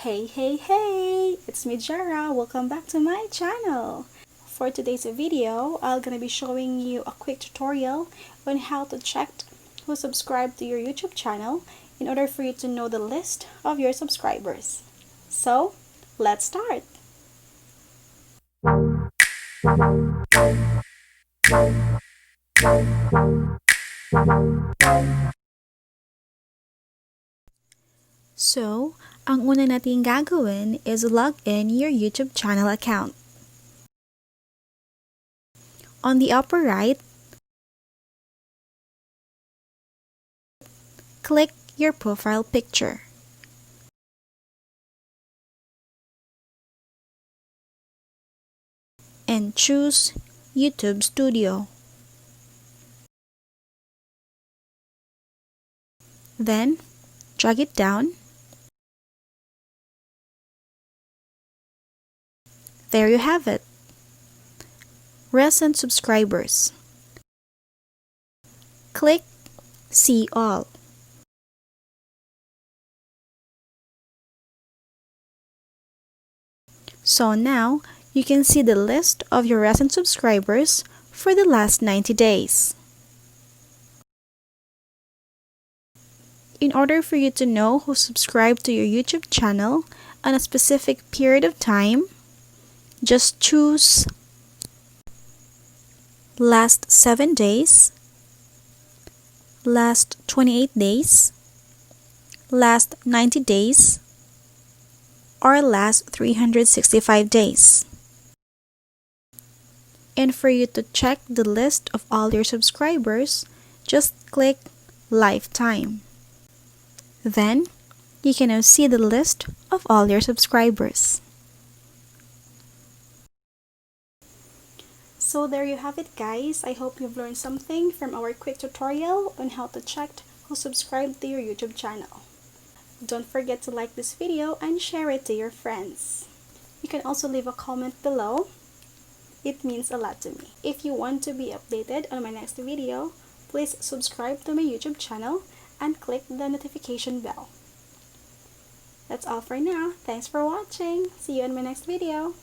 Hey! It's me, Jara. Welcome back to my channel. For today's video, I'm gonna be showing you a quick tutorial on how to check who subscribed to your YouTube channel in order for you to know the list of your subscribers. So, let's start. So, ang una nating gagawin is log in your YouTube channel account. On the upper right, click your profile picture. And choose YouTube Studio. Then, drag it down. There you have it. Recent subscribers. Click See All. So now, you can see the list of your recent subscribers for the last 90 days. In order for you to know who subscribed to your YouTube channel on a specific period of time, just choose last 7 days, last 28 days, last 90 days, or last 365 days. And for you to check the list of all your subscribers, just click Lifetime. Then, you can now see the list of all your subscribers. So there you have it, guys. I hope you've learned something from our quick tutorial on how to check who subscribed to your YouTube channel. Don't forget to like this video and share it to your friends. You can also leave a comment below. It means a lot to me. If you want to be updated on my next video, please subscribe to my YouTube channel and click the notification bell. That's all for now. Thanks for watching. See you in my next video.